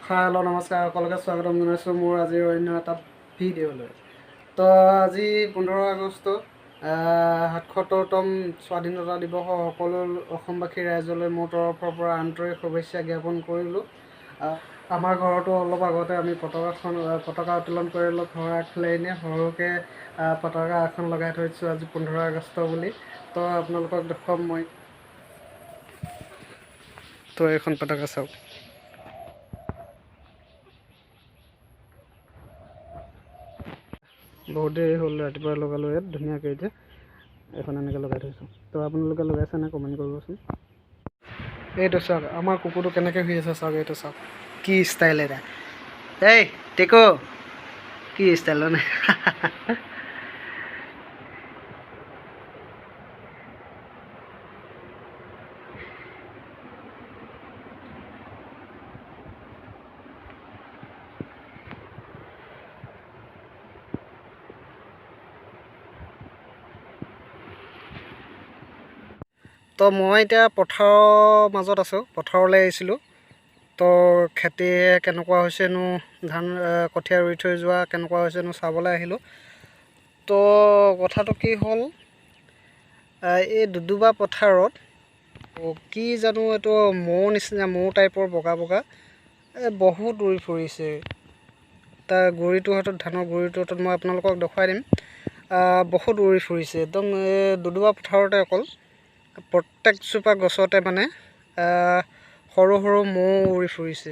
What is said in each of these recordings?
Hello' নমস্কাৰ, সকলোকে স্বাগতম জনাইছোঁ মোৰ আজিৰ অন্য এটা ভিডিঅ'লৈ। তো আজি 15 আগষ্ট ৭৭তম স্বাধীনতা দিৱসৰ সকলো অসমবাসী ৰাইজলৈ মোৰ তৰফৰ পৰা আন্তৰিক শুভেচ্ছা জ্ঞাপন কৰিলোঁ। আমাৰ ঘৰতো অলপ আগতে আমি পতাকা উত্তোলন কৰিলোঁ। ঘৰৰ আগফালে এনেই সৰুকৈ পতাকা এখন লগাই থৈছোঁ আজি 15 আগষ্ট বুলি। তো আপোনালোকক দেখুৱাম মই। তো এইখন পতাকা চাওক। বহুত দেৰি হ'ল, ৰাতিপুৱা লগালোঁ ইয়াত ধুনীয়াকৈ। এতিয়া এখন এনেকৈ লগাই থৈছোঁ। তো আপোনালোকে লগাইছে নে কমেণ্ট কৰিবচোন। এইটো চাওক, আমাৰ কুকুৰটো কেনেকৈ শুই আছে চাওক। এইটো চাওক কি ষ্টাইল এটা। এই টেকো কি ষ্টাইল মানে। তো মই এতিয়া পথাৰৰ মাজত আছোঁ, পথাৰলৈ আহিছিলোঁ। তো খেতি কেনেকুৱা হৈছেনো, ধান কঠীয়া ৰুই থৈ যোৱা কেনেকুৱা হৈছেনো চাবলৈ আহিলোঁ। তো কথাটো কি হ'ল, এই দুডুবা পথাৰত কি জানো এইটো মৌ নিচিনা, মৌ টাইপৰ বগা বগা বহুত উৰি ফুৰিছে। তাৰ গুৰিটোৰ হাতত, ধানৰ গুৰিটোৰ হাতত মই আপোনালোকক দেখুৱাই দিম। বহুত উৰি ফুৰিছে একদম। এই দুডুবা পথাৰতে অকল প্ৰত্যেকজোপা গছতে মানে সৰু সৰু মৌ উৰি ফুৰিছে।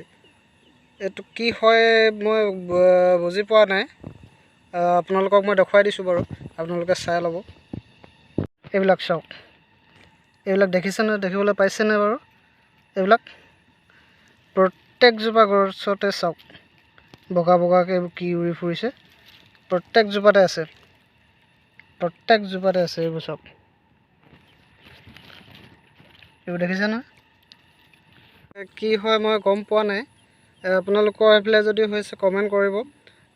এইটো কি হয় মই বুজি পোৱা নাই। আপোনালোকক মই দেখুৱাই দিছোঁ বাৰু, আপোনালোকে চাই ল'ব। এইবিলাক চাওক, এইবিলাক দেখিছেনে, দেখিবলৈ পাইছেনে বাৰু? এইবিলাক প্ৰত্যেকজোপা গছতে চাওক বগা বগাকৈ এইবোৰ কি উৰি ফুৰিছে। প্ৰত্যেকজোপাতে আছে, প্ৰত্যেকজোপাতে আছে। এইবোৰ চাওক, এইবোৰ দেখিছে নহয়? কি হয় মই গম পোৱা নাই। আপোনালোকৰ এইফালে যদি হৈছে কমেণ্ট কৰিব।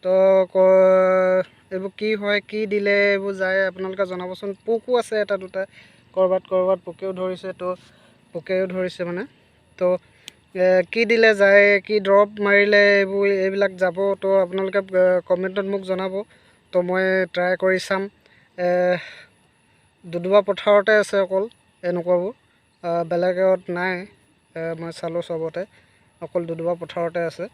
তো এইবোৰ কি হয়, কি দিলে এইবোৰ যায় আপোনালোকে জনাবচোন। পোকো আছে এটা দুটা, ক'ৰবাত পোকেও ধৰিছে। তো পোকেও ধৰিছে মানে। তো কি দিলে যায়, কি দৰৱ মাৰিলে এইবিলাক যাব, তো আপোনালোকে কমেণ্টত মোক জনাব। তো মই ট্ৰাই কৰি চাম। দুডুবা পথাৰতে আছে অকল এনেকুৱাবোৰ, বেলেগত নাই। মই চালোঁ চবতে, অকল দুডুবা পথাৰতে আছে।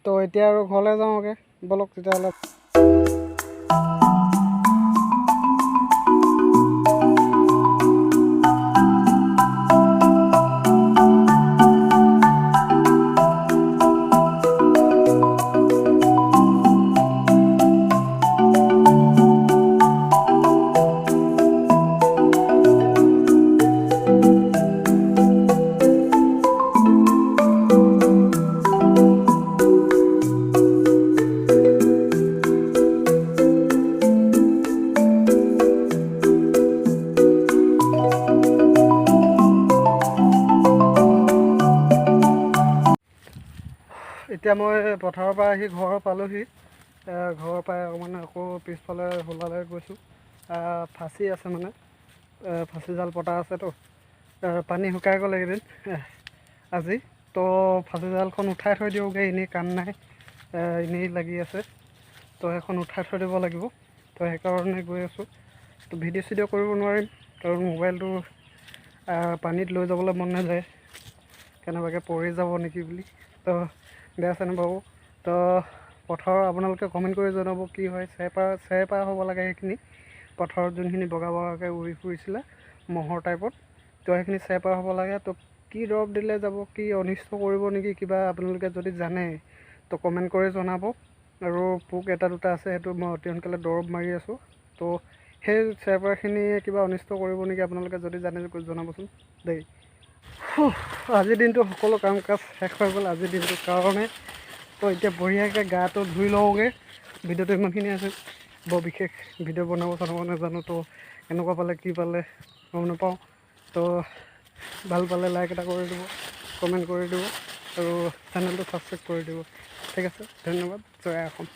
তো এতিয়া আৰু ঘৰলৈ যাওঁগৈ ব'লক তেতিয়াহ'লে। এতিয়া মই পথাৰৰ পৰা আহি ঘৰ পালোহি। ঘৰৰ পৰা অকণমান আকৌ পিছফালে হোলালৈ গৈছোঁ। ফাঁচি আছে মানে, ফাঁচি জাল পতা আছেতো। পানী শুকাই গ'ল এইকেইদিন আজি। তো ফাঁচি জালখন উঠাই থৈ দিওঁগৈ, এনেই কাম নাই, এনেই লাগি আছে। তো সেইখন উঠাই থৈ দিব লাগিব। তো সেইকাৰণে গৈ আছোঁ। তো ভিডিঅ' চিডিঅ' কৰিব নোৱাৰিম, কাৰণ মোবাইলটো পানীত লৈ যাবলৈ মন নাযায়, কেনেবাকৈ পৰি যাব নেকি বুলি। তো বেয়া চেনে পাব। তো পথাৰৰ আপোনালোকে কমেণ্ট কৰি জনাব কি হয়। চেৰপা হ'ব লাগে সেইখিনি পথাৰত, যোনখিনি বগা বগাকৈ উৰি ফুৰিছিলে মহৰ টাইপত। তো সেইখিনি চেৰপা হ'ব লাগে। তো কি দৰৱ দিলে যাব, কি অনিষ্ট কৰিব নেকি কিবা আপোনালোকে যদি জানে তো কমেণ্ট কৰি জনাব। আৰু পোক এটা দুটা আছে, সেইটো মই অতি সোনকালে দৰৱ মাৰি আছোঁ। তো সেই চেৰপাখিনিয়ে কিবা অনিষ্ট কৰিব নেকি আপোনালোকে যদি জানে জনাবচোন দেই। আজিৰ দিনটো সকলো কাম কাজ শেষ হৈ গ'ল আজিৰ দিনটোৰ কাৰণে। তো এতিয়া বঢ়িয়াকৈ গাটো ধুই লওঁগৈ। ভিডিঅ'টো ইমানখিনি আছে, বৰ বিশেষ ভিডিঅ' বনাব নাজানো। তো কেনেকুৱা পালে কি পালে গম নাপাওঁ। তো ভাল পালে লাইক এটা কৰি দিব, কমেণ্ট কৰি দিব আৰু চেনেলটো ছাবস্ক্ৰাইব কৰি দিব। ঠিক আছে, ধন্যবাদ। জয় অসম।